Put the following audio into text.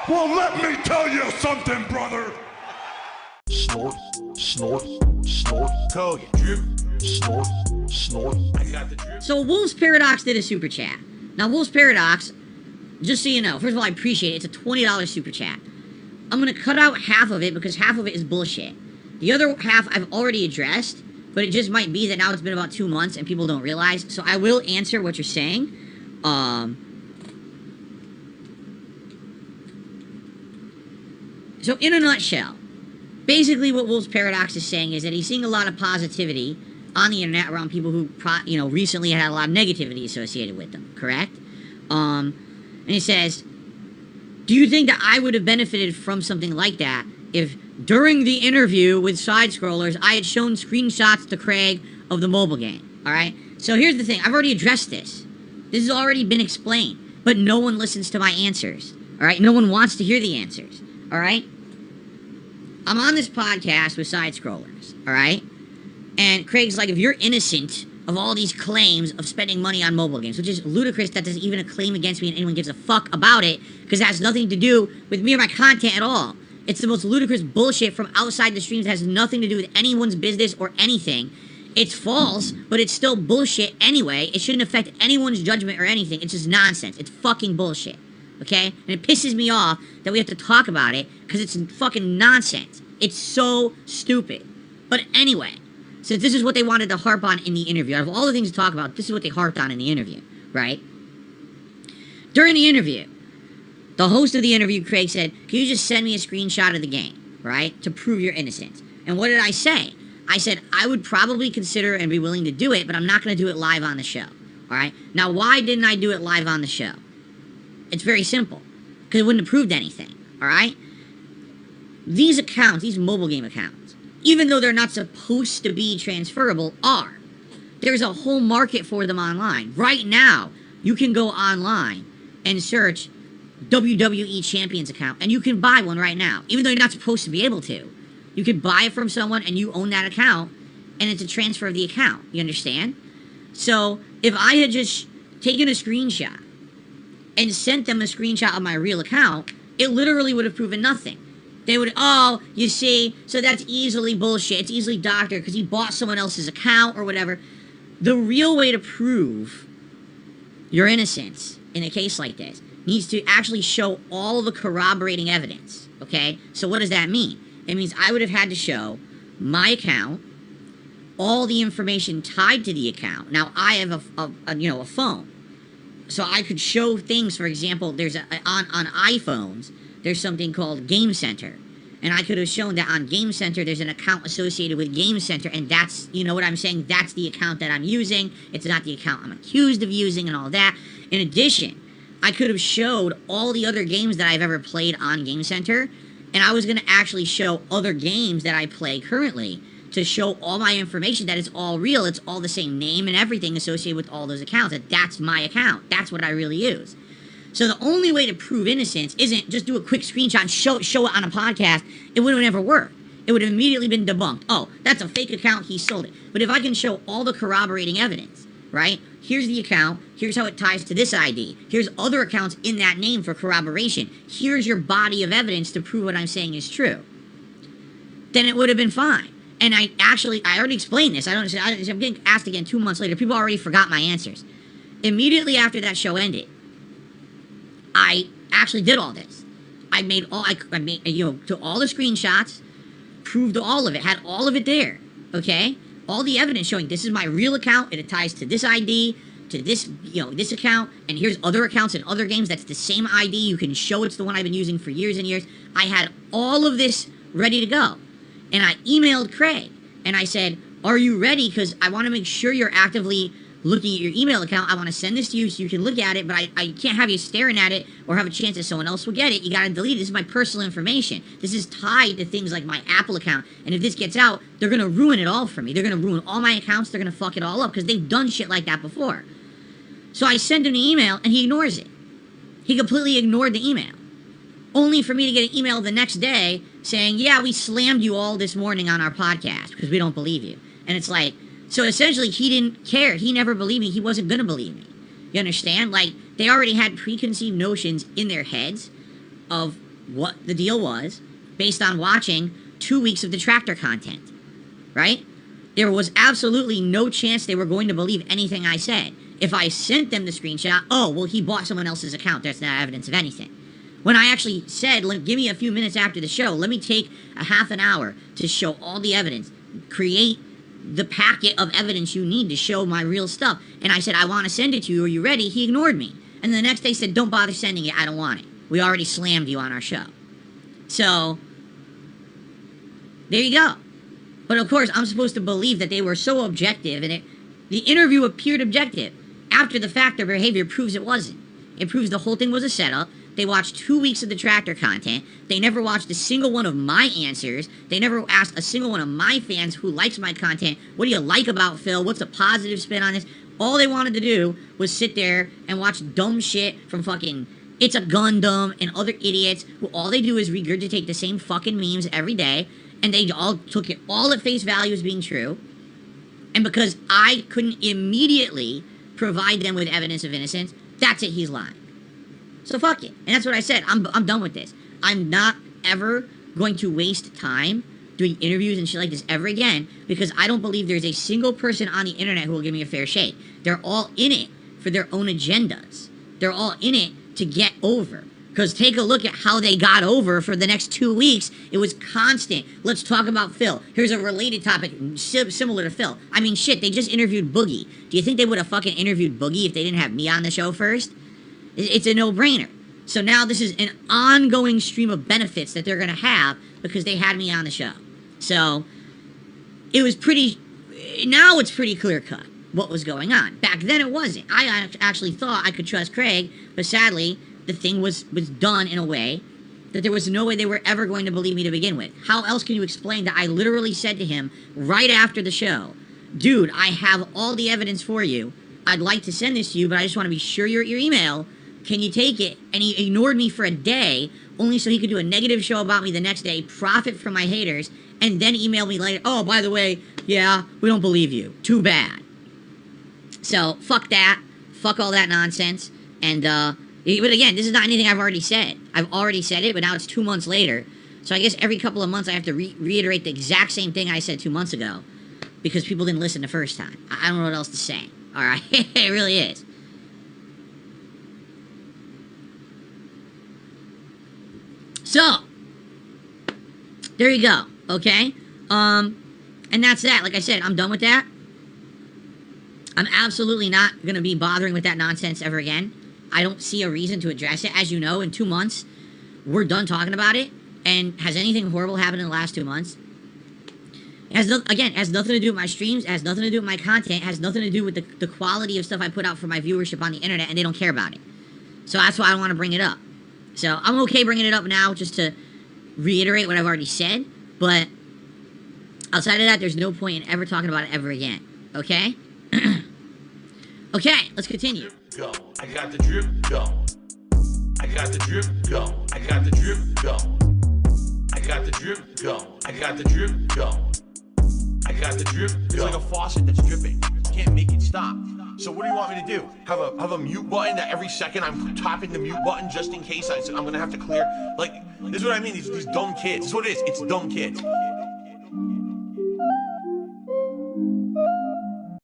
Well, let me tell you something, brother. Snort, snort, snort, Kogan. Drip, snort, snort. I got the drip. So Wolf's Paradox did a super chat. Now Wolf's Paradox, just so you know, first of all, I appreciate it. It's a $20 super chat. I'm going to cut out half of it because half of it is bullshit. The other half I've already addressed, but it just might be that now it's been about 2 months and people don't realize. So I will answer what you're saying. So in a nutshell, basically what Wolf's Paradox is saying is that he's seeing a lot of positivity on the internet around people who, recently had a lot of negativity associated with them, correct? And he says, do you think that I would have benefited from something like that if during the interview with SideScrollers, I had shown screenshots to Craig of the mobile game, all right? So here's the thing. I've already addressed this. This has already been explained, but no one listens to my answers, all right? No one wants to hear the answers, all right? I'm on this podcast with SideScrollers, all right? And Craig's like, if you're innocent of all these claims of spending money on mobile games, which is ludicrous that there's even a claim against me and anyone gives a fuck about it, because it has nothing to do with me or my content at all. It's the most ludicrous bullshit from outside the streams that has nothing to do with anyone's business or anything. It's false, but it's still bullshit anyway. It shouldn't affect anyone's judgment or anything. It's just nonsense. It's fucking bullshit, okay? And it pisses me off that we have to talk about it, because it's fucking nonsense. It's so stupid. But anyway, since this is what they wanted to harp on in the interview, out of all the things to talk about, this is what they harped on in the interview, right? During the interview, the host of the interview, Craig, said, can you just send me a screenshot of the game, right, to prove your innocence? And what did I say? I said, I would probably consider and be willing to do it, but I'm not going to do it live on the show, all right? Now, why didn't I do it live on the show? It's very simple, because it wouldn't have proved anything, all right? These accounts, these mobile game accounts, even though they're not supposed to be transferable, are. There's a whole market for them online. Right now, you can go online and search WWE Champions account, and you can buy one right now, even though you're not supposed to be able to. You could buy it from someone, and you own that account, and it's a transfer of the account. You understand? So, if I had just taken a screenshot and sent them a screenshot of my real account, it literally would have proven nothing. They would, oh, you see, so that's easily bullshit. It's easily doctored because he bought someone else's account or whatever. The real way to prove your innocence in a case like this needs to actually show all the corroborating evidence, okay? So what does that mean? It means I would have had to show my account, all the information tied to the account. Now, I have a phone. So I could show things, for example, there's on iPhones, there's something called Game Center. And I could have shown that on Game Center, there's an account associated with Game Center, and that's, you know what I'm saying, that's the account that I'm using. It's not the account I'm accused of using and all that. In addition, I could have showed all the other games that I've ever played on Game Center, and I was going to actually show other games that I play currently to show all my information that it's all real, it's all the same name and everything associated with all those accounts, that that's my account. That's what I really use. So the only way to prove innocence isn't just do a quick screenshot and show it on a podcast. It would have never worked. It would have immediately been debunked. Oh, that's a fake account, he sold it. But if I can show all the corroborating evidence, right? Here's the account, here's how it ties to this ID, here's other accounts in that name for corroboration, here's your body of evidence to prove what I'm saying is true, then it would have been fine. And I already explained this. I'm getting asked again 2 months later. People already forgot my answers. Immediately after that show ended, I actually did all this. I made all the screenshots, proved all of it, had all of it there, okay? All the evidence showing this is my real account, and it ties to this ID, to this, this account, and here's other accounts and other games. That's the same ID. You can show it's the one I've been using for years and years. I had all of this ready to go. And I emailed Craig, and I said, are you ready? Because I want to make sure you're actively looking at your email account. I want to send this to you so you can look at it, but I can't have you staring at it or have a chance that someone else will get it. You got to delete it. This is my personal information. This is tied to things like my Apple account, and if this gets out, they're going to ruin it all for me. They're going to ruin all my accounts. They're going to fuck it all up because they've done shit like that before. So I send him the email, and he ignores it. He completely ignored the email. Only for me to get an email the next day saying, yeah, we slammed you all this morning on our podcast because we don't believe you. And it's like, so essentially he didn't care. He never believed me. He wasn't going to believe me. You understand? Like, they already had preconceived notions in their heads of what the deal was based on watching 2 weeks of detractor content, right? There was absolutely no chance they were going to believe anything I said. If I sent them the screenshot, oh, well, he bought someone else's account. That's not evidence of anything. When I actually said, give me a few minutes after the show, let me take a half an hour to show all the evidence, create the packet of evidence you need to show my real stuff. And I said, I want to send it to you. Are you ready? He ignored me. And the next day said, don't bother sending it. I don't want it. We already slammed you on our show. So, there you go. But of course, I'm supposed to believe that they were so objective, and the interview appeared objective. After the fact, their behavior proves it wasn't. It proves the whole thing was a setup. They watched 2 weeks of detractor content. They never watched a single one of my answers. They never asked a single one of my fans who likes my content, what do you like about Phil? What's a positive spin on this? All they wanted to do was sit there and watch dumb shit from fucking It's a Gundam and other idiots who all they do is regurgitate the same fucking memes every day, and they all took it all at face value as being true. And because I couldn't immediately provide them with evidence of innocence, that's it, he's lying. So fuck it. And that's what I said. I'm done with this. I'm not ever going to waste time doing interviews and shit like this ever again, because I don't believe there's a single person on the internet who will give me a fair shake. They're all in it for their own agendas. They're all in it to get over. Because take a look at how they got over for the next 2 weeks. It was constant. Let's talk about Phil. Here's a related topic similar to Phil. I mean, shit, they just interviewed Boogie. Do you think they would have fucking interviewed Boogie if they didn't have me on the show first? It's a no-brainer. So now this is an ongoing stream of benefits that they're going to have because they had me on the show. So it was now it's pretty clear-cut what was going on. Back then it wasn't. I actually thought I could trust Craig, but sadly, the thing was done in a way that there was no way they were ever going to believe me to begin with. How else can you explain that I literally said to him right after the show, dude, I have all the evidence for you. I'd like to send this to you, but I just want to be sure you're at your email. Can you take it? And he ignored me for a day, only so he could do a negative show about me the next day, profit from my haters, and then email me later, oh, by the way, yeah, we don't believe you. Too bad. So, fuck that. Fuck all that nonsense. And, but again, this is not anything I've already said. I've already said it, but now it's 2 months later. So I guess every couple of months I have to reiterate the exact same thing I said 2 months ago, because people didn't listen the first time. I don't know what else to say. Alright? It really is. So, there you go, okay? And that's that. Like I said, I'm done with that. I'm absolutely not going to be bothering with that nonsense ever again. I don't see a reason to address it. As you know, in 2 months, we're done talking about it. And has anything horrible happened in the last 2 months? It has nothing to do with my streams. It has nothing to do with my content. It has nothing to do with the quality of stuff I put out for my viewership on the internet, and they don't care about it. So that's why I don't want to bring it up. So I'm okay bringing it up now just to reiterate what I've already said. But outside of that, there's no point in ever talking about it ever again. Okay? Okay, let's continue. Go. I got the drip, go. I got the drip, go. I got the drip, go. I got the drip, go. I got the drip, go. I got the drip, go. It's like a faucet that's dripping. You can't make it stop. So what do you want me to do? Have a mute button that every second I'm tapping the mute button just in case I'm gonna have to clear? Like, this is what I mean, these dumb kids. This is what it is, it's dumb kids.